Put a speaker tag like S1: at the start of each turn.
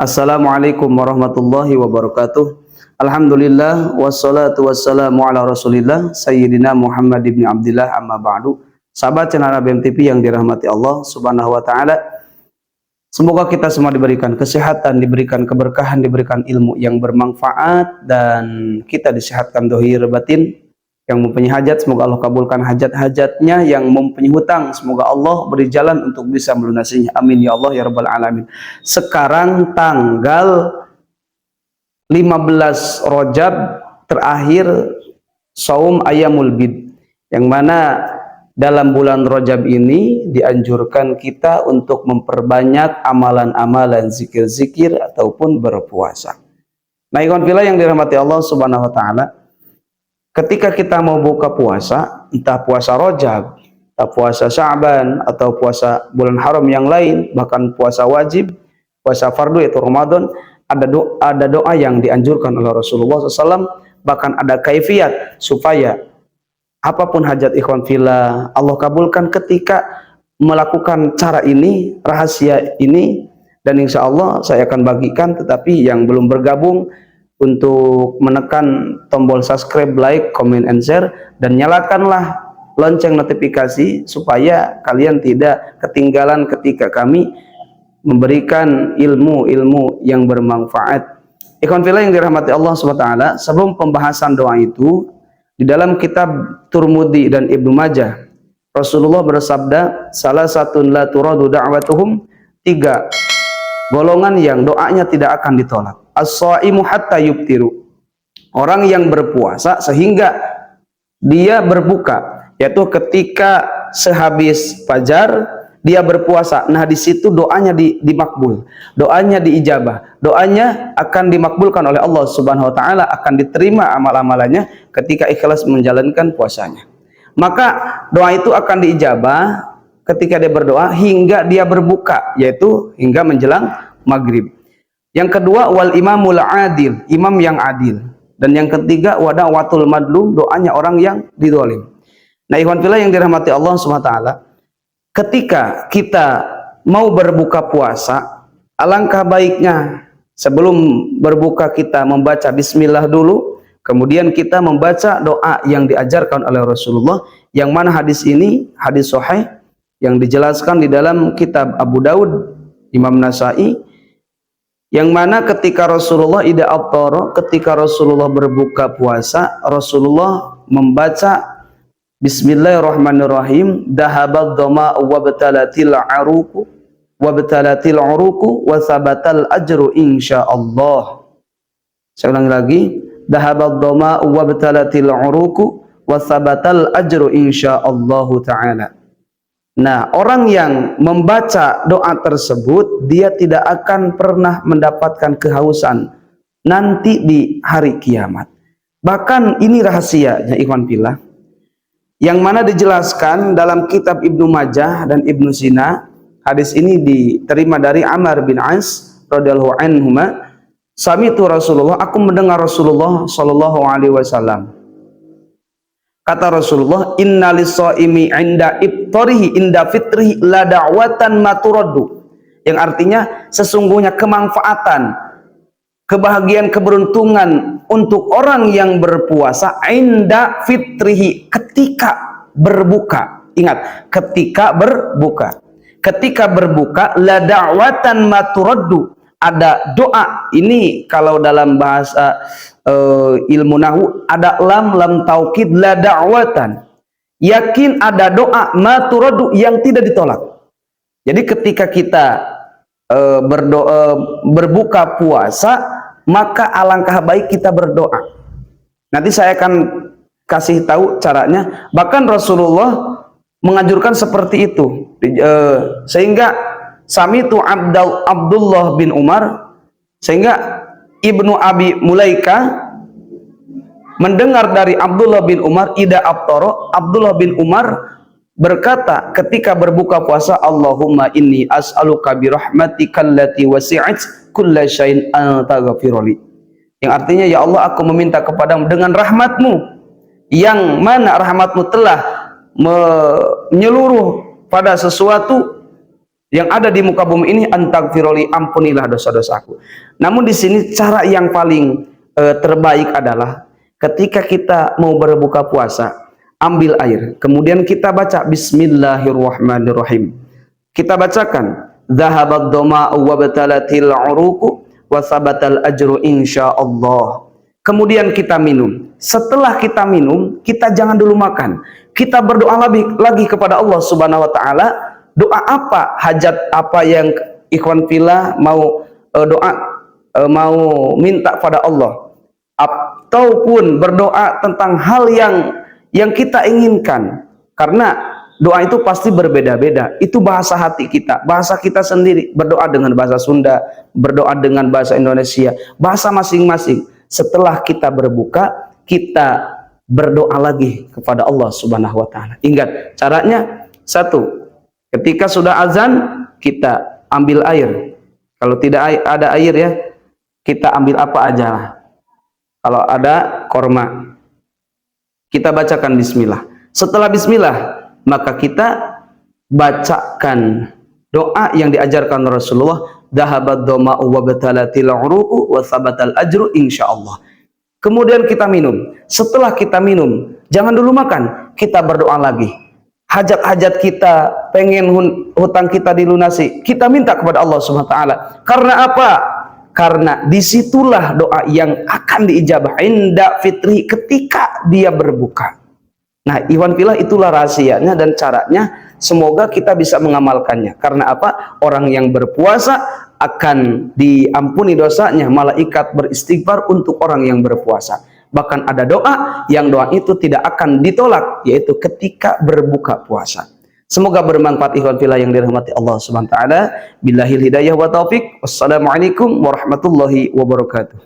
S1: Assalamualaikum warahmatullahi wabarakatuh. Alhamdulillah wassalatu wassalamu ala Rasulillah Sayyidina Muhammad ibn Abdillah amma ba'du. Sahabat channel ABM TV yang dirahmati Allah Subhanahu wa taala. Semoga kita semua diberikan kesehatan, diberikan keberkahan, diberikan ilmu yang bermanfaat dan kita disehatkan dohir batin. Yang mempunyai hajat semoga Allah kabulkan hajat-hajatnya, yang mempunyai hutang semoga Allah beri jalan untuk bisa melunasinya, amin ya Allah ya rabbal alamin. Sekarang tanggal 15 Rajab, terakhir saum Ayyamul Bid, yang mana dalam bulan Rajab ini dianjurkan kita untuk memperbanyak amalan-amalan zikir-zikir ataupun berpuasa. Nah, ikhwan fillah yang dirahmati Allah Subhanahu wa taala, ketika kita mau buka puasa, entah puasa Rajab, entah puasa Sya'ban, atau puasa bulan haram yang lain, bahkan puasa wajib, puasa fardu yaitu Ramadan, ada doa yang dianjurkan oleh Rasulullah SAW, bahkan ada kaifiat supaya apapun hajat ikhwan fillah Allah kabulkan ketika melakukan cara ini, rahasia ini, dan insya Allah saya akan bagikan. Tetapi yang belum bergabung, untuk menekan tombol subscribe, like, comment, and share, dan nyalakanlah lonceng notifikasi supaya kalian tidak ketinggalan ketika kami memberikan ilmu-ilmu yang bermanfaat. Ikhwan fillah yang dirahmati Allah SWT, sebelum pembahasan doa itu, di dalam kitab Turmudi dan Ibnu Majah, Rasulullah bersabda, salah satu la turadu da'watuhum, 3 golongan yang doanya tidak akan ditolak. As-shaimu hatta yubtiru, orang yang berpuasa sehingga dia berbuka, yaitu ketika sehabis fajar dia berpuasa. Nah, di situ doanya dimakbul, doanya diijabah, doanya akan dimakbulkan oleh Allah Subhanahu wa taala, akan diterima amal-amalannya ketika ikhlas menjalankan puasanya. Maka doa itu akan diijabah ketika dia berdoa hingga dia berbuka, yaitu hingga menjelang maghrib. Yang kedua, wal imamul adil, imam yang adil. Dan yang ketiga, wadawatul madlum, doanya orang yang didolim. Nah, ikhwan fillah yang dirahmati Allah SWT, ketika kita mau berbuka puasa, alangkah baiknya sebelum berbuka kita membaca bismillah dulu, kemudian kita membaca doa yang diajarkan oleh Rasulullah, yang mana hadis ini hadis sahih yang dijelaskan di dalam kitab Abu Daud, Imam Nasai, yang mana ketika Rasulullah ketika Rasulullah berbuka puasa, Rasulullah membaca Bismillahirrahmanirrahim, dahabad dhama'u wabtalatil aruku wabtalatil uruku wa sabatal ajru insyaallah. Saya ulangi lagi, dahabad dhama'u wabtalatil uruku wa sabatal ajru insyaallah ta'ala. Nah, orang yang membaca doa tersebut, dia tidak akan pernah mendapatkan kehausan nanti di hari kiamat. Bahkan ini rahasianya ikhwan fillah, yang mana dijelaskan dalam kitab Ibnu Majah dan Ibnu Sina. Hadis ini diterima dari Amr bin As radhiyallahu anhuma, sami'tu Rasulullah, aku mendengar Rasulullah sallallahu alaihi wasallam. Kata Rasulullah, innalis shaimi inda iftarihi inda fitrihi la da'watan maturaddu, yang artinya sesungguhnya kemanfaatan, kebahagiaan, keberuntungan untuk orang yang berpuasa inda fitrihi, ketika berbuka. Ingat, ketika berbuka. Ketika berbuka, la da'watan maturaddu, ada doa. Ini kalau dalam bahasa ilmu nahwu ada lam taukid, la da'watan, yakin ada doa maturadu yang tidak ditolak. Jadi ketika kita berbuka puasa, maka alangkah baik kita berdoa. Nanti saya akan kasih tahu caranya. Bahkan Rasulullah menganjurkan seperti itu, sehingga sami'tu Abdullah bin Umar, sehingga Ibnu Abi Mulaika mendengar dari Abdullah bin Umar, ida aftara, Abdullah bin Umar berkata ketika berbuka puasa, Allahumma inni as'aluka bi rahmatika allati wasi'at kulla syai'in an taghfirli, yang artinya, ya Allah, aku meminta kepadamu dengan rahmatmu, yang mana rahmatmu telah menyeluruh pada sesuatu yang ada di muka bumi ini, antagfiroli, ampunilah dosa-dosaku. Namun di sini cara yang paling terbaik adalah ketika kita mau berbuka puasa, ambil air, kemudian kita baca Bismillahirrahmanirrahim. Kita bacakan Dhahabad dhama'u wa batalatil 'uruqu wa sabatal ajru insyaallah. Kemudian kita minum. Setelah kita minum, kita jangan dulu makan. Kita berdoa lagi kepada Allah Subhanahu wa taala. Doa apa? Hajat apa yang ikhwan fillah mau mau minta pada Allah, ataupun berdoa tentang hal yang kita inginkan. Karena doa itu pasti berbeda-beda. Itu bahasa hati kita, bahasa kita sendiri. Berdoa dengan bahasa Sunda, berdoa dengan bahasa Indonesia, bahasa masing-masing. Setelah kita berbuka, kita berdoa lagi kepada Allah Subhanahu wa taala. Ingat caranya, satu, ketika sudah azan kita ambil air. Kalau tidak ada air ya, kita ambil apa aja lah. Kalau ada korma, kita bacakan bismillah. Setelah bismillah, maka kita bacakan doa yang diajarkan Rasulullah, dhahabad dhama'u wa batalatil 'uruqu wa sabatal ajru insyaallah. Kemudian kita minum. Setelah kita minum, jangan dulu makan, kita berdoa lagi. Hajat-hajat kita, pengen hutang kita dilunasi, kita minta kepada Allah Subhanahu wa taala. Karena apa? Karena disitulah doa yang akan diijabah inda fitri, ketika dia berbuka. Nah, ikhwan fillah, itulah rahasianya dan caranya. Semoga kita bisa mengamalkannya. Karena apa? Orang yang berpuasa akan diampuni dosanya. Malaikat beristighfar untuk orang yang berpuasa. Bahkan ada doa yang doa itu tidak akan ditolak, yaitu ketika berbuka puasa. Semoga bermanfaat ikhwan fillah yang dirahmati Allah Subhanahu wa taala. Billahil hidayah wa taufik. Wassalamualaikum warahmatullahi wabarakatuh.